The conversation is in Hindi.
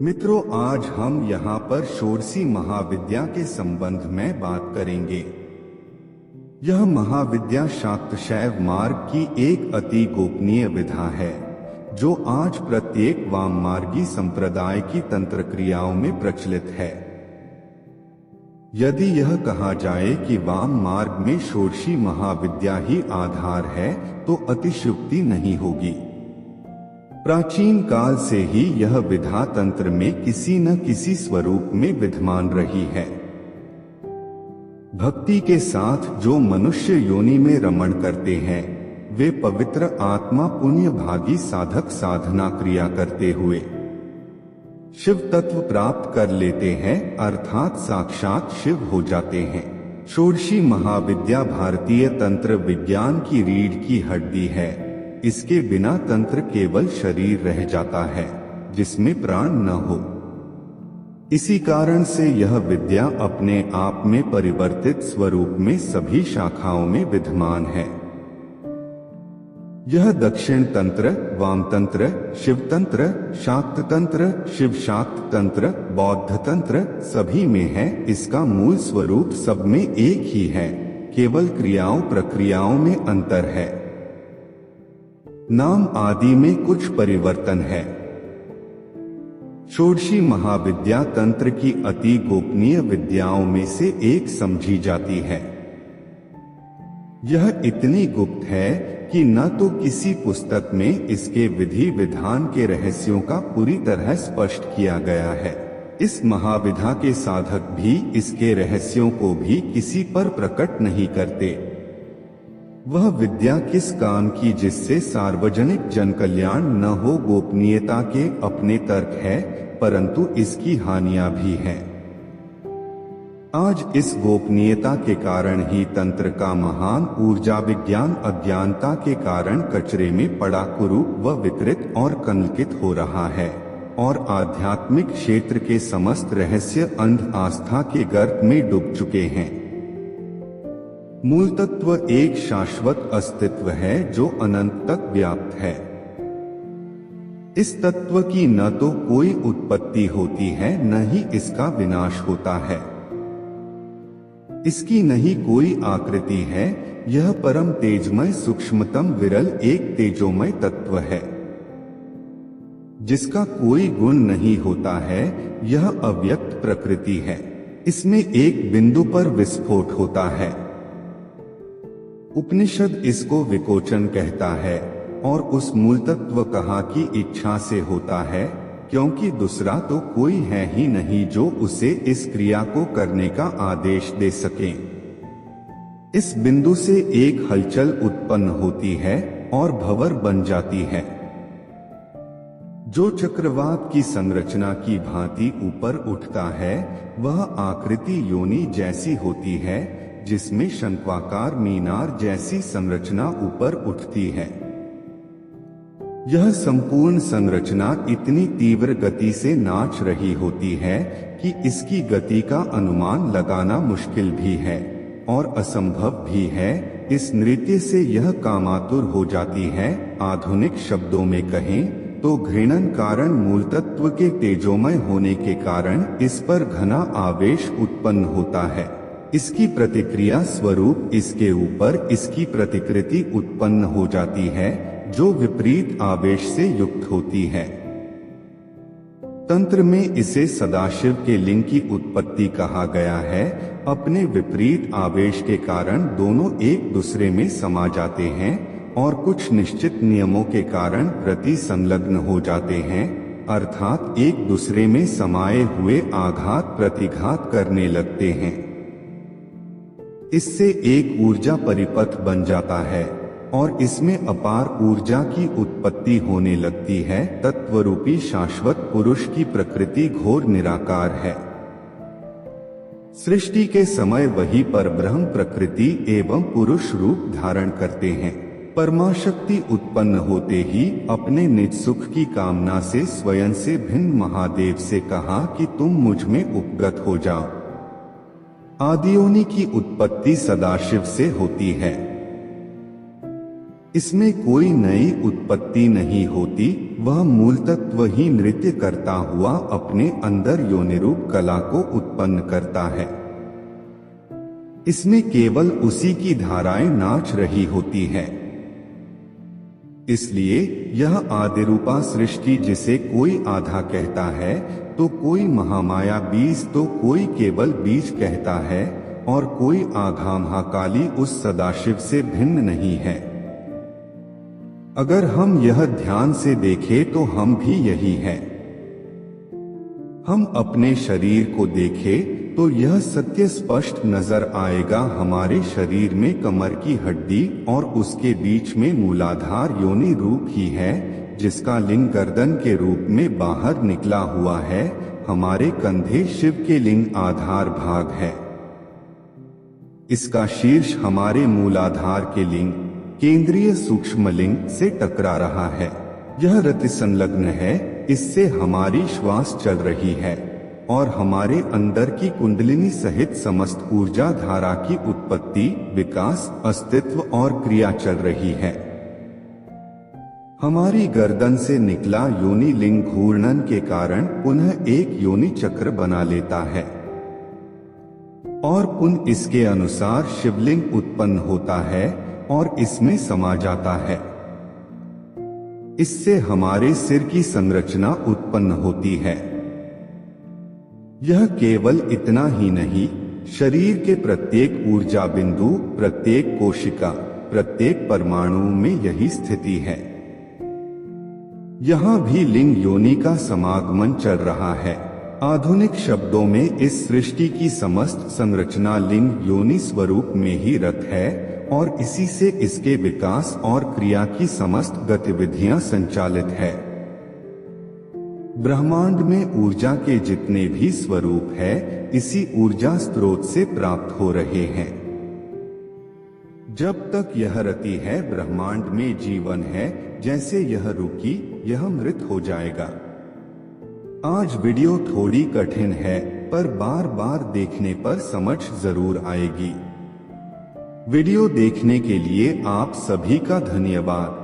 मित्रों, आज हम यहाँ पर षोडशी महाविद्या के संबंध में बात करेंगे। यह महाविद्या शाक्त शैव मार्ग की एक अति गोपनीय विधा है, जो आज प्रत्येक वाममार्गी संप्रदाय की तंत्र क्रियाओं में प्रचलित है। यदि यह कहा जाए कि वाम मार्ग में षोडशी महाविद्या ही आधार है, तो अतिशयोक्ति नहीं होगी। प्राचीन काल से ही यह विधा तंत्र में किसी न किसी स्वरूप में विद्यमान रही है। भक्ति के साथ जो मनुष्य योनि में रमण करते हैं, वे पवित्र आत्मा पुण्य भागी साधक साधना क्रिया करते हुए शिव तत्व प्राप्त कर लेते हैं, अर्थात साक्षात शिव हो जाते हैं। षोडशी महाविद्या भारतीय तंत्र विज्ञान की रीढ़ की हड्डी है। इसके बिना तंत्र केवल शरीर रह जाता है, जिसमें प्राण न हो। इसी कारण से यह विद्या अपने आप में परिवर्तित स्वरूप में सभी शाखाओं में विद्यमान है। यह दक्षिण तंत्र, वाम तंत्र, शिव तंत्र, शाक्त तंत्र, शिव शाक्त तंत्र, बौद्ध तंत्र सभी में है। इसका मूल स्वरूप सब में एक ही है, केवल क्रियाओं प्रक्रियाओं में अंतर है। नाम आदि में कुछ परिवर्तन है। षोडशी महाविद्या तंत्र की अति गोपनीय विद्याओं में से एक समझी जाती है। यह इतनी गुप्त है कि न तो किसी पुस्तक में इसके विधि विधान के रहस्यों का पूरी तरह स्पष्ट किया गया है। इस महाविधा के साधक भी इसके रहस्यों को भी किसी पर प्रकट नहीं करते। वह विद्या किस काम की जिससे सार्वजनिक जनकल्याण न हो, गोपनीयता के अपने तर्क है, परंतु इसकी हानियां भी हैं। आज इस गोपनीयता के कारण ही तंत्र का महान ऊर्जा विज्ञान अज्ञानता के कारण कचरे में पड़ा कुरूप व विकृत और कलंकित हो रहा है, और आध्यात्मिक क्षेत्र के समस्त रहस्य अंध आस्था के गर्त में डूब चुके हैं। मूल तत्व एक शाश्वत अस्तित्व है जो अनंत तक व्याप्त है। इस तत्व की न तो कोई उत्पत्ति होती है, न ही इसका विनाश होता है। इसकी नहीं कोई आकृति है। यह परम तेजमय सूक्ष्मतम विरल एक तेजोमय तत्व है, जिसका कोई गुण नहीं होता है। यह अव्यक्त प्रकृति है। इसमें एक बिंदु पर विस्फोट होता है। उपनिषद इसको विकोचन कहता है, और उस मूल तत्व कहा कि इच्छा से होता है, क्योंकि दूसरा तो कोई है ही नहीं जो उसे इस क्रिया को करने का आदेश दे सके। इस बिंदु से एक हलचल उत्पन्न होती है और भंवर बन जाती है, जो चक्रवात की संरचना की भांति ऊपर उठता है। वह आकृति योनि जैसी होती है, जिसमें शंक्वाकार मीनार जैसी संरचना ऊपर उठती है। यह संपूर्ण संरचना इतनी तीव्र गति से नाच रही होती है कि इसकी गति का अनुमान लगाना मुश्किल भी है और असंभव भी है। इस नृत्य से यह कामातुर हो जाती है। आधुनिक शब्दों में कहें तो घृणन कारण मूल तत्व के तेजोमय होने के कारण इस पर घना आवेश उत्पन्न होता है। इसकी प्रतिक्रिया स्वरूप इसके ऊपर इसकी प्रतिकृति उत्पन्न हो जाती है, जो विपरीत आवेश से युक्त होती है। तंत्र में इसे सदाशिव के लिंग की उत्पत्ति कहा गया है। अपने विपरीत आवेश के कारण दोनों एक दूसरे में समा जाते हैं और कुछ निश्चित नियमों के कारण प्रति संलग्न हो जाते हैं, अर्थात एक दूसरे में समाये हुए आघात प्रतिघात करने लगते हैं। इससे एक ऊर्जा परिपथ बन जाता है और इसमें अपार ऊर्जा की उत्पत्ति होने लगती है। तत्वरूपी शाश्वत पुरुष की प्रकृति घोर निराकार है। सृष्टि के समय वही परब्रह्म प्रकृति एवं पुरुष रूप धारण करते हैं। परमाशक्ति उत्पन्न होते ही अपने निज सुख की कामना से स्वयं से भिन्न महादेव से कहा कि तुम मुझ में उपगत हो जाओ। आदियोनि की उत्पत्ति सदाशिव से होती है। इसमें कोई नई उत्पत्ति नहीं होती, वह मूल तत्व ही नृत्य करता हुआ अपने अंदर योनिरूप कला को उत्पन्न करता है। इसमें केवल उसी की धाराएं नाच रही होती है। इसलिए यह आदिरूपा सृष्टि, जिसे कोई आधा कहता है तो कोई महामाया बीज तो कोई केवल बीज कहता है, और कोई आघा महाकाली उस सदाशिव से भिन्न नहीं है। अगर हम यह ध्यान से देखें तो हम भी यही हैं। हम अपने शरीर को देखें तो यह सत्य स्पष्ट नजर आएगा। हमारे शरीर में कमर की हड्डी और उसके बीच में मूलाधार योनि रूप ही है, जिसका लिंग गर्दन के रूप में बाहर निकला हुआ है। हमारे कंधे शिव के लिंग आधार भाग है। इसका शीर्ष हमारे मूलाधार के लिंग केंद्रीय सूक्ष्म लिंग से टकरा रहा है। यह रति संलग्न है, इससे हमारी श्वास चल रही है और हमारे अंदर की कुंडलिनी सहित समस्त ऊर्जा धारा की उत्पत्ति, विकास, अस्तित्व और क्रिया चल रही है। हमारी गर्दन से निकला योनि लिंग घूर्णन के कारण पुनः एक योनि चक्र बना लेता है और पुनः इसके अनुसार शिवलिंग उत्पन्न होता है और इसमें समा जाता है। इससे हमारे सिर की संरचना उत्पन्न होती है। यह केवल इतना ही नहीं, शरीर के प्रत्येक ऊर्जा बिंदु, प्रत्येक कोशिका, प्रत्येक परमाणु में यही स्थिति है। यहां भी लिंग योनि का समागमन चल रहा है। आधुनिक शब्दों में इस सृष्टि की समस्त संरचना लिंग योनि स्वरूप में ही रत है और इसी से इसके विकास और क्रिया की समस्त गतिविधियां संचालित है। ब्रह्मांड में ऊर्जा के जितने भी स्वरूप है, इसी ऊर्जा स्रोत से प्राप्त हो रहे हैं। जब तक यह रति है, ब्रह्मांड में जीवन है। जैसे यह रुकी, यह मृत हो जाएगा। आज वीडियो थोड़ी कठिन है, पर बार बार देखने पर समझ जरूर आएगी। वीडियो देखने के लिए आप सभी का धन्यवाद।